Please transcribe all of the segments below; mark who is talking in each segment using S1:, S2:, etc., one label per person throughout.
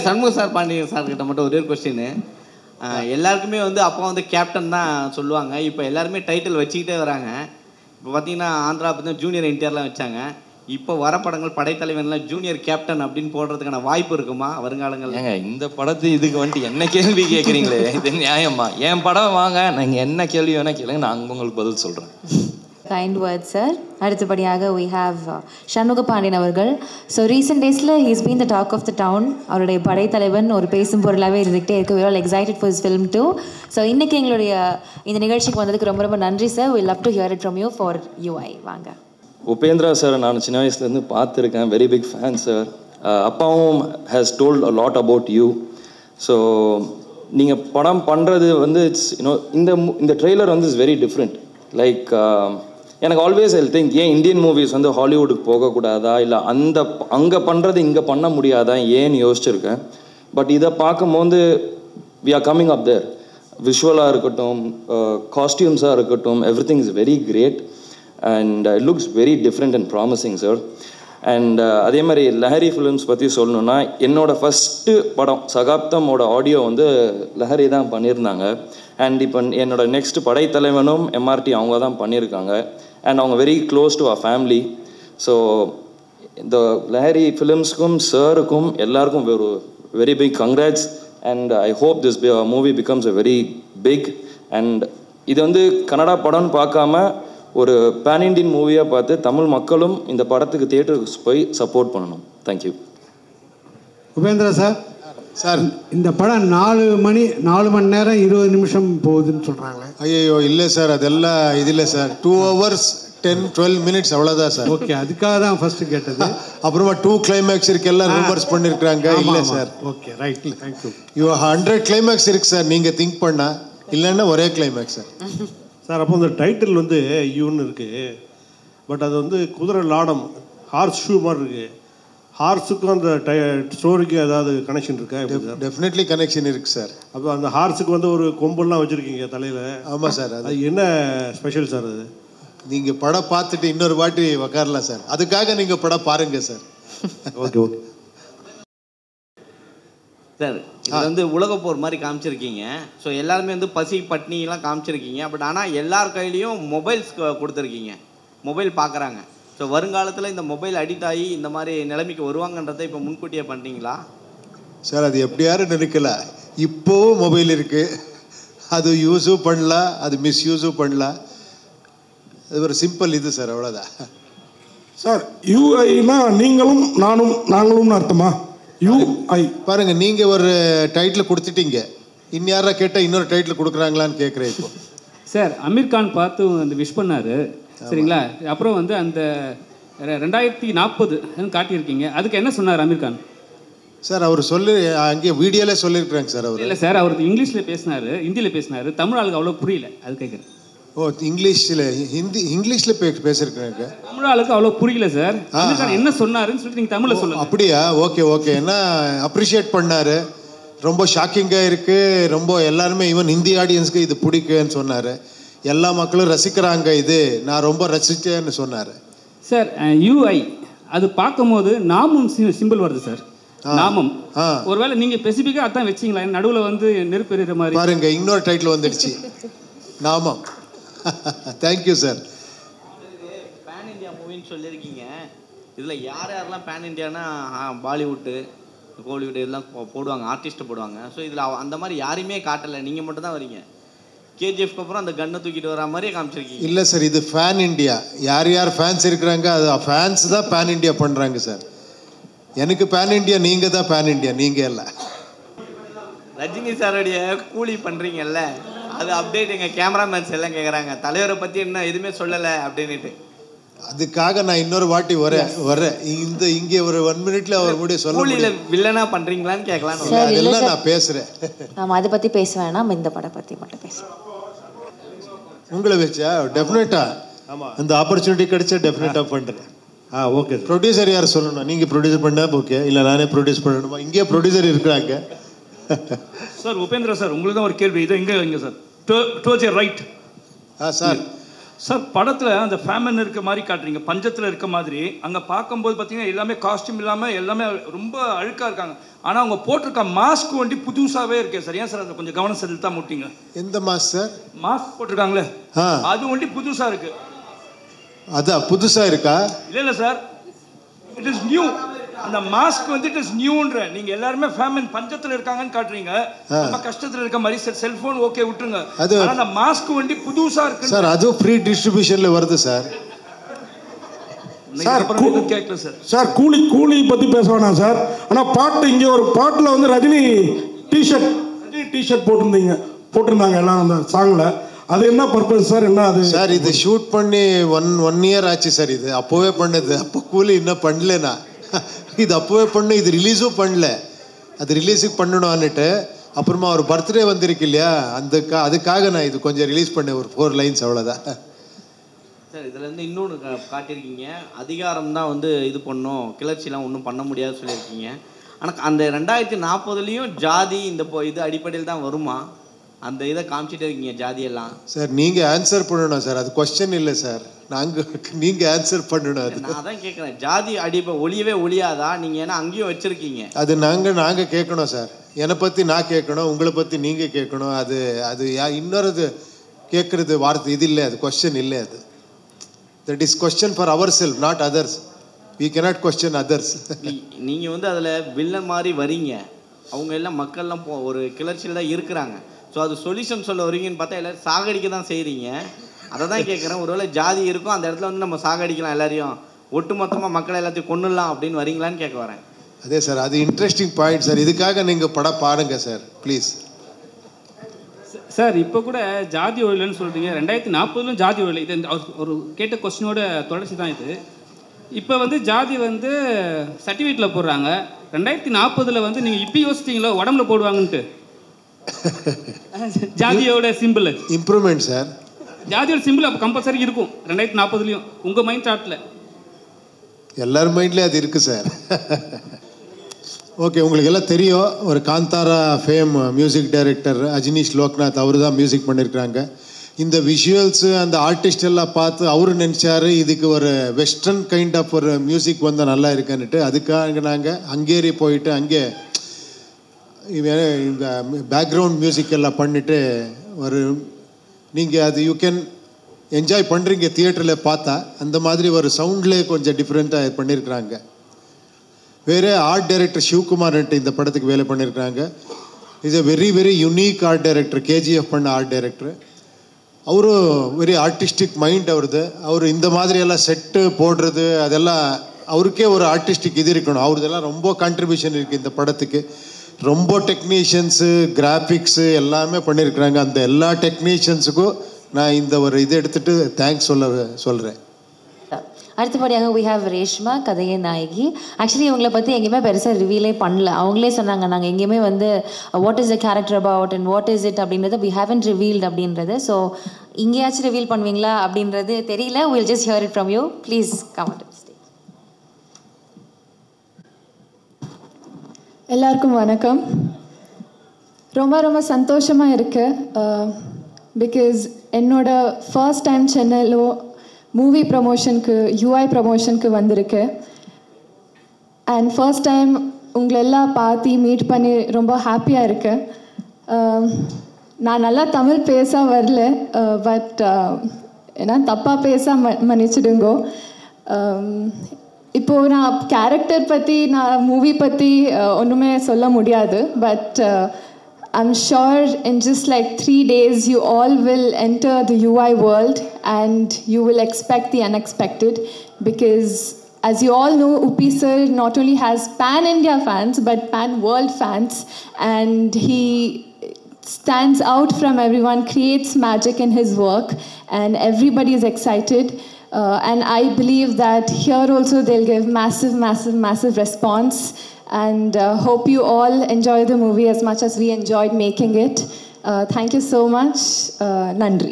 S1: Shanmuga sir Pandian sir கிட்ட மட்டும் ஒரே ஒரு கொஸ்டின். எல்லாருக்குமே வந்து அப்போ வந்து கேப்டன் தான் சொல்லுவாங்க. இப்போ எல்லாருமே டைட்டில் வச்சுக்கிட்டே வராங்க. இப்போ பார்த்தீங்கன்னா ஆந்திரா பார்த்தீங்கன்னா ஜூனியர் என்டிஆர்லாம் வச்சாங்க. இப்போ வர படங்கள் படைத்தலைவன்லாம் ஜூனியர் கேப்டன் அப்படின்னு போடுறதுக்கான வாய்ப்பு இருக்குமா வருங்காலங்கள்?
S2: ஏங்க இந்த படத்து இதுக்கு வந்துட்டு என்ன கேள்வி கேட்குறீங்களே, இது நியாயமா? என் படம் வாங்க, நீங்கள் என்ன கேள்வி வேணால் கேளுங்க, நான் உங்களுக்கு பதில் சொல்கிறேன்.
S3: Kind word sir. அடுத்தபடியாக we have சண்முக பாண்டியன் அவர்கள். ஸோ ரீசெண்ட் டேஸில் he's been the talk of the town. அவருடைய படைத்தலைவன் ஒரு பேசும் பொருளாகவே இருந்துகிட்டே இருக்கு. we are all excited for his film too. So இன்றைக்கி எங்களுடைய இந்த நிகழ்ச்சிக்கு வந்ததுக்கு ரொம்ப ரொம்ப நன்றி sir. we love to hear it from you for UI. வாங்க.
S2: உபேந்திரா சார் நான் சின்ன வயசுலேருந்து பார்த்துருக்கேன். Very big fan sir. அப்பாவும் has told a lot about you. So நீங்கள் படம் பண்ணுறது வந்து இட்ஸ் இந்த ட்ரெய்லர் வந்து இட்ஸ் வெரி டிஃப்ரெண்ட். லைக் எனக்கு ஆல்வேஸ் ஐ திங்க் ஏன் இந்தியன் மூவிஸ் வந்து ஹாலிவுட்டுக்கு போகக்கூடாதா, இல்லை அங்கே பண்ணுறது இங்கே பண்ண முடியாதா ஏன்னு யோசிச்சிருக்கேன். பட் இதை பார்க்கும்போது we are coming up there. விஷுவலாக இருக்கட்டும், காஸ்டியூம்ஸாக இருக்கட்டும், everything is very great and it looks very different and promising sir. And அதே மாதிரி லஹரி ஃபிலிம்ஸ் பற்றி சொல்லணுன்னா, என்னோடய ஃபஸ்ட்டு படம் சகாப்தமோட ஆடியோ வந்து லஹரி தான் பண்ணியிருந்தாங்க. அண்ட் இப்போ என்னோடய நெக்ஸ்ட் படைத்தலைவனும் எம்ஆர்டி அவங்க தான் பண்ணியிருக்காங்க. அண்ட் அவங்க very close to a family. So இந்த லஹரி ஃபிலிம்ஸ்க்கும் சாருக்கும் எல்லாருக்கும் ஒரு very big congrats. And I hope this movie becomes a very big. And இது வந்து கன்னடா படம்னு பார்க்காம ஒரு பேன் இண்டியன் மூவியாக பார்த்து தமிழ் மக்களும் இந்த படத்துக்கு தியேட்டருக்கு போய் சப்போர்ட் பண்ணணும். தேங்க்யூ.
S4: உபேந்திரா சார். சார் இந்த படம் 4 மணி நேரம் 20 நிமிஷம் போகுதுன்னு சொல்கிறாங்களே.
S5: ஐயோ இல்லை சார், அதெல்லாம் இது இல்லை சார். 2 hours 10-12 minutes அவ்வளோதான் சார்.
S4: ஓகே, அதுக்காக தான் ஃபர்ஸ்ட் கேட்டது.
S5: அப்புறமா 2 climax இருக்கு, எல்லாம் ரூமர்ஸ் பண்ணியிருக்காங்க. இல்லை sir.
S4: Okay, right, thank you.
S5: 100 climax இருக்கு சார், நீங்கள் திங்க் பண்ணா. இல்லைன்னா ஒரே கிளைமேக்ஸ் சார்.
S6: சார் அப்போ அந்த டைட்டில் வந்து யூன்னு இருக்குது. பட் அது வந்து குதிரை லாடம், ஹார்ஸ் ஷூ மாதிரி இருக்குது. ஹார்ஸுக்கும் அந்த ஸ்டோரிக்கு ஏதாவது கனெக்ஷன் இருக்கா?
S5: டெஃபினெட்லி கனெக்ஷன் இருக்குது சார்.
S6: அப்போ அந்த ஹார்ஸுக்கு வந்து ஒரு கொம்பெல்லாம் வச்சுருக்கீங்க தலையில்.
S5: ஆமாம் சார்.
S6: அது என்ன ஸ்பெஷல் சார்? அது
S5: நீங்கள் படம் பார்த்துட்டு இன்னொரு வாட்டி உக்காரலாம் சார். அதுக்காக நீங்கள் படம் பாருங்கள் சார்.
S6: Okay okay
S1: sir. இது வந்து உலகப்போர் மாதிரி காமிச்சிருக்கீங்க. ஸோ எல்லாருமே வந்து பசி பட்னிலாம் காமிச்சிருக்கீங்க. பட் ஆனால் எல்லார் கையிலையும் மொபைல்ஸ் கொடுத்துருக்கீங்க, மொபைல் பார்க்குறாங்க. ஸோ வருங்காலத்தில் இந்த மொபைல் அடிக்ட் ஆகி இந்த மாதிரி நிலைமைக்கு வருவாங்கன்றதை இப்போ முன்கூட்டியே பண்ணிட்டீங்களா
S5: சார்? அது எப்படி யாரும் நினைக்கல. இப்போவும் மொபைல் இருக்குது, அது யூஸும் பண்ணலாம், அது மிஸ்யூஸும் பண்ணலாம். அது ஒரு சிம்பிள் இது சார், அவ்வளோதான்
S7: சார். யூஐனா நீங்களும் நாங்களும் அர்த்தமா? யூஐ
S5: பாருங்க, நீங்கள் ஒரு டைட்டில் கொடுத்துட்டீங்க, இன்னும் கேட்டால் இன்னொரு டைட்டில் கொடுக்குறாங்களான்னு கேட்குறேன் இப்போ.
S8: சார் அமீர் கான் பார்த்து அந்த விஷ் பண்ணார் சரிங்களா? அப்புறம் வந்து அந்த 2040 காட்டியிருக்கீங்க, அதுக்கு என்ன சொன்னார் அமீர் கான்
S5: சார்? அவர் அங்கேயே வீடியோவில் சொல்லியிருக்கிறாங்க சார். அவர்
S8: இல்லை சார், அவர் இங்கிலீஷில் பேசினார், ஹிந்தியில் பேசினார். தமிழ் ஆளுக்கு அவ்வளோ புரியல, அது கேட்குறேன்.
S5: ஓ, இங்கிலீஷில் பேசியிருக்கிறாங்க.
S8: தமிழ் ஆளுக்கு அவ்வளோ புரியல சார். அமீர் கான் என்ன சொன்னாருன்னு சொல்லிட்டு நீங்கள் தமிழில் சொல்லுங்கள்.
S5: அப்படியா? ஓகே. என்ன அப்ரிஷியேட் பண்ணார், ரொம்ப ஷாக்கிங்காக இருக்குது, ரொம்ப எல்லாருமே ஈவன் ஹிந்தி ஆடியன்ஸ்க்கு இது பிடிக்குன்னு சொன்னார். எல்லா மக்களும் ரசிக்கிறாங்க, இது நான் ரொம்ப ரசித்தேன்னு சொன்னார்
S8: சார். யூஐ அது பார்க்கும்போது நாமம் சிம்பிள் வருது சார். நாமம் ஒருவேளை நீங்கள் ஸ்பெசிஃபிக்காக அதான் வச்சிங்களா? நடுவில் வந்து நெருப்பு எறிகிற மாதிரி
S5: பாருங்க, இன்னொரு டைட்டில் வந்துடுச்சு, நாமம். Thank you sir.
S1: பேன் இண்டியா மூவின்னு சொல்லியிருக்கீங்க. இதில் யாரெல்லாம் பேன் இண்டியானா பாலிவுட்டு, கோலிவுட் இதெல்லாம் போடுவாங்க, ஆர்டிஸ்ட்டு போடுவாங்க. ஸோ இதில் அந்த மாதிரி யாரையுமே காட்டலை, நீங்கள் மட்டும் தான் வரீங்க. கேஜிஎஃப்க்கு அப்புறம் அந்த கன்னை தூக்கிட்டு வர மாதிரியே காமிச்சிருக்கீங்க.
S5: இல்லை சார், இது ஃபேன் இண்டியா. யார் ஃபேன்ஸ் இருக்கிறாங்க, அது ஃபேன்ஸ் தான் பேன் இண்டியா பண்ணுறாங்க சார். எனக்கு பேன் இண்டியா, நீங்கள் தான் பேன் இண்டியா, நீங்கள் இல்லை.
S1: ரஜினி சாருடைய கூலி பண்ணுறீங்கல்ல, அது அப்டேட் எங்கள் கேமராமேன்ஸ் எல்லாம் கேட்குறாங்க, தலைவரை பற்றி என்ன எதுவுமே சொல்லலை அப்படின்ட்டு.
S5: அதுக்காக நான் இன்னொரு வாட்டி வரேன். இங்கே ஒரு 1 minute அவர் கூட சொல்ல முடியல.
S1: வில்லனா பண்ணுறீங்களான்னு கேட்கலாம்.
S5: அதெல்லாம் நான் பேசுகிறேன்.
S3: நம்ம அதை பற்றி பேச வேணாம், இந்த படம் பற்றி மட்டும் பேசுகிறேன்.
S5: உங்களை வச்சா டெஃபினட்டாக அந்த ஆப்பர்ச்சுனிட்டி கிடைச்சா டெஃபினட்டாக பண்ணுறேன்.
S6: ஓகே.
S5: ப்ரொடியூசர் யார் சொல்லணும்? நீங்கள் ப்ரொடியூசர் பண்ணா ஓகே, இல்லை நானே ப்ரொடியூஸ் பண்ணணுமா? இங்கே ப்ரொடியூசர் இருக்கிறாங்க.
S8: சார் உபேந்திரா சார், உங்களுக்கு தான் ஒரு கேள்வி. இது இங்கே sir towards your right.
S5: Sir
S9: sir படத்தில் அந்த ஃபேமன் இருக்க மாதிரி காட்டுறீங்க, பஞ்சத்தில் இருக்க மாதிரி. அங்கே பார்க்கும்போது பார்த்தீங்கன்னா எல்லாமே காஸ்டியூம் இல்லாமல் எல்லாமே ரொம்ப அழுக்காக இருக்காங்க. ஆனால் அவங்க போட்டிருக்க மாஸ்க் வண்டி புதுசாகவே இருக்கே சார். ஏன் சார் அதை கொஞ்சம் கவனம் செலுத்தா முட்டிங்க?
S5: எந்த மாஸ்க் சார்?
S9: மாஸ்க் போட்டிருக்காங்களே அது வண்டி புதுசாக இருக்கு.
S5: அதான் புதுசாக இருக்கா?
S9: இல்லை சார், இட் இஸ் நியூ. அந்த மாஸ்க் வந்து இட் இஸ் நியூன்ற. நீங்க எல்லாரும் ஃபேமன் பஞ்சத்துல இருக்காங்கன்னு காட்டுறீங்க, நம்ம கஷ்டத்துல இருக்க மாதிரி. சார் செல்போன் ஓகே விட்டுருங்க, ஆனா அந்த மாஸ்க் வண்டி புதுசா இருக்கு
S5: சார். அதுவும் ஃப்ரீ டிஸ்ட்ரிபியூஷன்ல வருது சார்.
S7: சார் கூலி பத்தி பேச வேணாம் சார். ஆனா பாட்டு இங்க ஒரு பாட்டுல வந்து ரஜினி டிஷர்ட் போட்டிருந்தாங்க எல்லாம் அந்த சாங்ல. அது என்ன பர்பஸ் சார்? என்ன அது
S5: சார்? இது ஷூட் பண்ணி ஒன் இயர் ஆச்சு சார். இது அப்போவே பண்ணது. அப்போ கூலி இன்னும் பண்ணலனா, இது அப்போவே பண்ணு. இது ரிலீஸும் பண்ணல, அது ரிலீஸுக்கு பண்ணணும்னுட்டு. அப்புறமா ஒரு பர்த்டே வந்திருக்கு இல்லையா, அதுக்காக நான் இது கொஞ்சம் ரிலீஸ் பண்ணேன், ஒரு 4 லைன்ஸ் அவ்வளோதான்
S1: சார். இதில் இருந்து இன்னொன்று காட்டியிருக்கீங்க, அதிகாரம் தான் வந்து இது பண்ணும், கிளர்ச்சிலாம் ஒன்றும் பண்ண முடியாது சொல்லியிருக்கீங்க. ஆனால் அந்த 2040 ஜாதி இந்த இது அடிப்படையில் தான் வருமா? அந்த இதை காமிச்சிட்டே இருக்கீங்க ஜாதியெல்லாம்.
S5: சார் நீங்கள் ஆன்சர் பண்ணணும் சார், அது கொஸ்டின் இல்லை சார். நீங்கள் ஆன்சர் பண்ணணும். அது
S1: நான் அதான் கேட்குறேன், ஜாதி ஒளியவே ஒளியாதா? நீங்கள் ஏன்னா அங்கேயும் வச்சுருக்கீங்க.
S5: அது நாங்கள் கேட்கணும் சார். என்னை பற்றி நான் கேட்கணும், உங்களை பற்றி நீங்கள் கேட்கணும். அது இன்னொரு கேட்குறது வார்த்தை இது இல்லை, அது கொஸ்டின் இல்லை. அது that is question for our self, not others. We cannot question others.
S1: நீங்கள் வந்து அதில் வில்லன் மாதிரி வரீங்க, அவங்க எல்லாம் மக்கள்லாம் ஒரு கிளர்ச்சியில் தான் இருக்கிறாங்க. ஸோ அது சொல்யூஷன் சொல்ல வரீங்கன்னு பார்த்தா எல்லோரும் சாகடிக்க தான் செய்கிறீங்க. அதை தான் கேட்குறேன், ஒருவேளை ஜாதி இருக்கும் அந்த இடத்துல வந்து நம்ம சாகடிக்கலாம், எல்லாரையும் ஒட்டு மொத்தமாக மக்களை எல்லாத்தையும் கொண்டுடலாம் அப்படின்னு வரீங்களான்னு கேட்க வரேன்.
S5: அதே சார், அது இன்ட்ரெஸ்டிங் பாயிண்ட் சார். இதுக்காக நீங்கள் படம் பாருங்க சார் ப்ளீஸ்.
S8: சார் இப்போ கூட ஜாதி ஒழியலன்னு சொல்கிறீங்க, 2040 ஜாதி ஒழியல. இது ஒரு கேட்ட கொஸ்டினோட தொடர்ச்சி தான் இது. இப்போ வந்து ஜாதி வந்து சர்டிஃபிகேட்டில் போடுறாங்க, 2040 வந்து நீங்கள் இப்போ யோசிச்சிங்களோ உடம்புல போடுவாங்கன்ட்டு. ஜாதியோட சிம்பிள்
S5: இம்ப்ரூவ்மெண்ட் சார்.
S8: ஜாதியோட சிம்பிள் அப்போ கம்பல்சரி இருக்கும் 2040 உங்கள் மைண்ட் தாட்டில்.
S5: எல்லார் மைண்ட்லேயும் அது இருக்குது சார். ஓகே, உங்களுக்கு எல்லாம் தெரியும், ஒரு Kantara fame music director Ajaneesh Loknath அவர் தான் மியூசிக் பண்ணியிருக்கிறாங்க. இந்த விஷுவல்ஸு அந்த ஆர்டிஸ்ட் எல்லாம் பார்த்து அவரு நினச்சாரு இதுக்கு ஒரு வெஸ்டர்ன் கைண்ட் ஆஃப் ஒரு மியூசிக் வந்தால் நல்லா இருக்குன்னுட்டு. அதுக்காக நாங்கள் ஹங்கேரி போயிட்டு அங்கே இந்த பேக்ரவுண்ட் மியூசிக் எல்லாம் பண்ணிவிட்டு ஒரு நீங்கள் அது யூ கேன் என்ஜாய் பண்ணுறீங்க தியேட்டரில் பார்த்தா. அந்த மாதிரி ஒரு சவுண்ட்லேயே கொஞ்சம் டிஃப்ரெண்ட்டாக பண்ணியிருக்கிறாங்க. வேறு ஆர்ட் டைரக்டர் சிவகுமார்ன்ட்டு இந்த படத்துக்கு வேலை பண்ணியிருக்கிறாங்க. Is a very very unique art director, KGF பண்ண ஆர்ட் டைரக்டர். அவரும் வெரி ஆர்டிஸ்டிக் மைண்ட் அவருது. அவர் இந்த மாதிரியெல்லாம் செட்டு போடுறது அதெல்லாம் அவருக்கே ஒரு ஆர்டிஸ்டிக் இது இருக்கணும். அவருதெல்லாம் ரொம்ப கான்ட்ரிபியூஷன் இருக்குது இந்த படத்துக்கு. ரொம்ப டெக்னீஷியன்ஸு, கிராஃபிக்ஸு எல்லாமே பண்ணியிருக்கிறாங்க. அந்த எல்லா டெக்னீஷியன்ஸுக்கும் நான் இந்த ஒரு இது எடுத்துகிட்டு தேங்க்ஸ் சொல்கிறேன்.
S3: அடுத்தபடியாக we have ரேஷ்மா, கதைய நாயகி. ஆக்சுவலி இவங்களை பற்றி எங்கேயுமே பெருசாக ரிவீலே பண்ணல. அவங்களே சொன்னாங்க நாங்கள் எங்கேயுமே வந்து what is the character about and what is it அப்படின்றது we haven't revealed அப்படின்றது. ஸோ இங்கேயாச்சும் ரிவீல் பண்ணுவீங்களா அப்படின்றது தெரியல. we'll just hear it from you. Please come on stage.
S10: எல்லாருக்கும் வணக்கம். ரொம்ப ரொம்ப சந்தோஷமாக இருக்குது. பிகாஸ் என்னோட ஃபர்ஸ்ட் டைம் சென்னையில் மூவி ப்ரமோஷனுக்கு UI ப்ரமோஷனுக்கு வந்திருக்கு. அண்ட் ஃபர்ஸ்ட் டைம் உங்களெல்லாம் பார்த்து மீட் பண்ணி ரொம்ப ஹாப்பியாக இருக்கு. நான் நல்லா தமிழ் பேச வரல, பட் ஏன்னா தப்பாக பேச மன்னிச்சிடுங்கோ. இப்போது நான் கேரக்டர் பற்றி நான் மூவி பற்றி ஒன்றுமே சொல்ல முடியாது. But I'm sure in just like 3 days you all will enter the UI world and you will expect the unexpected, because as you all know, Uppi sir not only has pan-India fans but pan-world fans, and he stands out from everyone, creates magic in his work, and everybody is excited. And I believe that here also they'll give massive response. And hope you all enjoy the movie as much as we enjoyed making it. Thank you so much. Nandri.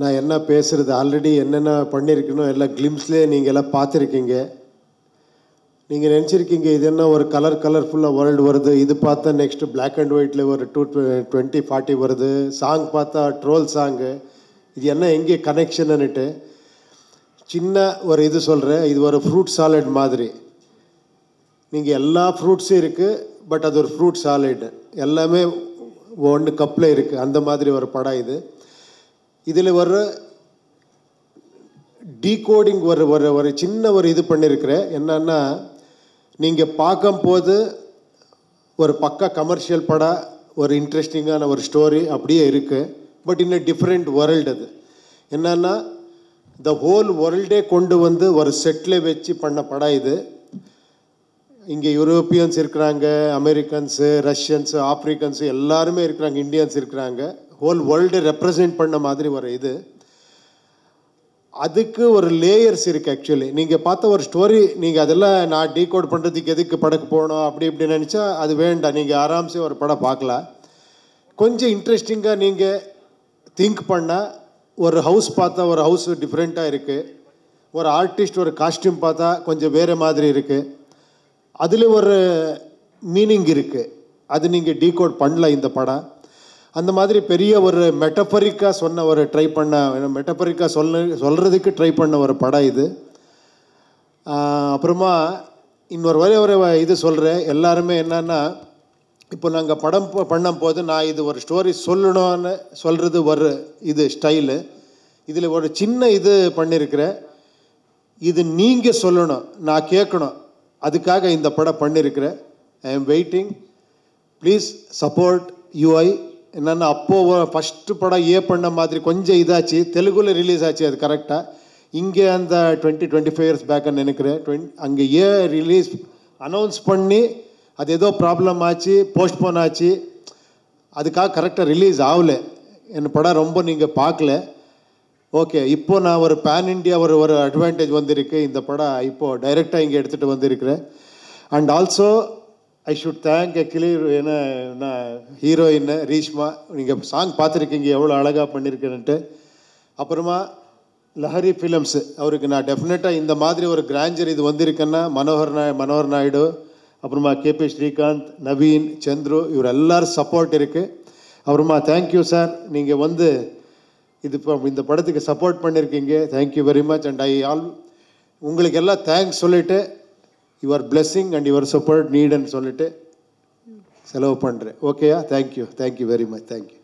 S5: நான் என்ன பேசுகிறது, already என்னென்ன பண்ணியிருக்கணும் எல்லாம் கிளிம்ஸ்லேயே நீங்கள் எல்லாம் பார்த்துருக்கீங்க. நீங்கள் நினச்சிருக்கீங்க இது என்ன ஒரு கலர்ஃபுல்லாக வேர்ல்டு வருது, இது பார்த்தா நெக்ஸ்ட்டு பிளாக் அண்ட் ஒயிட்டில் ஒரு 2040 வருது, சாங் பார்த்தா ட்ரோல் சாங்கு, இது என்ன எங்கே கனெக்ஷன்னுட்டு சின்ன ஒரு இது சொல்கிறேன். இது ஒரு ஃப்ரூட் சாலட் மாதிரி. நீங்கள் எல்லா ஃப்ரூட்ஸும் இருக்குது, பட் அது ஒரு ஃப்ரூட் சாலட், எல்லாமே ஒன்று கப்பில் இருக்குது. அந்த மாதிரி ஒரு படம் இது. இதில் ஒரு டீகோடிங் ஒரு ஒரு ஒரு சின்ன ஒரு இது பண்ணியிருக்கிறேன். என்னன்னா, நீங்கள் பார்க்கும்போது ஒரு பக்கா கமர்ஷியல் படம், ஒரு இன்ட்ரெஸ்டிங்கான ஒரு ஸ்டோரி அப்படியே இருக்குது. பட் இன்னும் டிஃப்ரெண்ட் வேர்ல்டு. அது என்னன்னா, த ஹோல் வேர்ல்டே கொண்டு வந்து ஒரு செட்டில் வச்சு பண்ண படம் இது. இங்கே யூரோப்பியன்ஸ் இருக்கிறாங்க, அமெரிக்கன்ஸு, ரஷ்யன்ஸு, ஆப்ரிக்கன்ஸு எல்லாருமே இருக்கிறாங்க, இந்தியன்ஸ் இருக்கிறாங்க. ஹோல் வேர்ல்டு ரெப்ரசன்ட் பண்ண மாதிரி ஒரு இது. அதுக்கு ஒரு லேயர்ஸ் இருக்குது. ஆக்சுவலி நீங்கள் பார்த்த ஒரு ஸ்டோரி, நீங்கள் அதெல்லாம் நான் டீகோட் பண்ணுறதுக்கு எதுக்கு படக்கு போகணும் அப்படி இப்படி நினச்சா அது வேண்டாம். நீங்கள் ஆராம்சே ஒரு படம் பார்க்கலாம். கொஞ்சம் இன்ட்ரெஸ்டிங்காக நீங்கள் திங்க் பண்ணால், ஒரு ஹவுஸ் பார்த்தா ஒரு ஹவுஸ் டிஃப்ரெண்ட்டாக இருக்குது, ஒரு ஆர்டிஸ்ட் ஒரு காஸ்டியூம் பார்த்தா கொஞ்சம் வேறு மாதிரி இருக்குது, அதில் ஒரு மீனிங் இருக்குது. அது நீங்கள் டீகோட் பண்ணல இந்த படம். அந்த மாதிரி பெரிய ஒரு மெட்டபரிக்காக சொன்ன ஒரு ட்ரை பண்ண, மெட்டபரிக்காக சொல்கிறதுக்கு ட்ரை பண்ண ஒரு படம் இது. அப்புறமா இன்னொரு ஒரு இது சொல்கிறேன். எல்லாருமே என்னன்னா, இப்போ நாங்கள் படம் பண்ணும் போது நான் இது ஒரு ஸ்டோரி சொல்லணும்னு சொல்கிறது ஒரு இது ஸ்டைலு. இதில் ஒரு சின்ன இது பண்ணியிருக்கிறேன். இது நீங்கள் சொல்லணும், நான் கேட்கணும், அதுக்காக இந்த படம் பண்ணியிருக்கிறேன். I am waiting. Please support UI. என்னென்னா, அப்போது ஃபஸ்ட்டு படம் பண்ண மாதிரி கொஞ்சம் இதாச்சு, தெலுங்குல ரிலீஸ் ஆச்சு அது கரெக்டாக. இங்கே அந்த 20-25 இயர்ஸ் பேக்குன்னு நினைக்கிறேன். அங்கே ரிலீஸ் அனௌன்ஸ் பண்ணி அது ஏதோ ப்ராப்ளம் ஆச்சு, போஸ்ட்போன் ஆச்சு, அதுக்காக கரெக்டாக ரிலீஸ் ஆகலை. என் படம் ரொம்ப நீங்கள் பார்க்கல. ஓகே, இப்போது நான் ஒரு பேன் இண்டியா ஒரு அட்வான்டேஜ் வந்திருக்கு. இந்த படம் இப்போது டைரெக்டாக இங்கே எடுத்துகிட்டு வந்திருக்கிறேன். And also I should thank actually ஏன்னா நான் ஹீரோயின் ரீஷ்மா, நீங்கள் சாங் பார்த்துருக்கீங்க எவ்வளோ அழகாக பண்ணியிருக்கேன்ட்டு. அப்புறமா லஹரி ஃபிலிம்ஸு, அவருக்கு நான் டெஃபினட்டாக இந்த மாதிரி ஒரு கிராஞ்சர் இது வந்திருக்கேன்னா மனோகர் நாயுடு, அப்புறமா கேபி ஸ்ரீகாந்த், நவீன், சந்துரு, இவர் எல்லோரும் சப்போர்ட் இருக்குது. அப்புறமா தேங்க்யூ சார், நீங்கள் வந்து இது இப்போ இந்த படத்துக்கு சப்போர்ட் பண்ணியிருக்கீங்க. Thank you very much. அண்ட் உங்களுக்கு எல்லாம் தேங்க்ஸ் சொல்லிவிட்டு, your blessing and your support நீடுன்னு சொல்லிட்டு செலவு பண்ணுறேன். ஓகேயா? Thank you very much. தேங்க்யூ.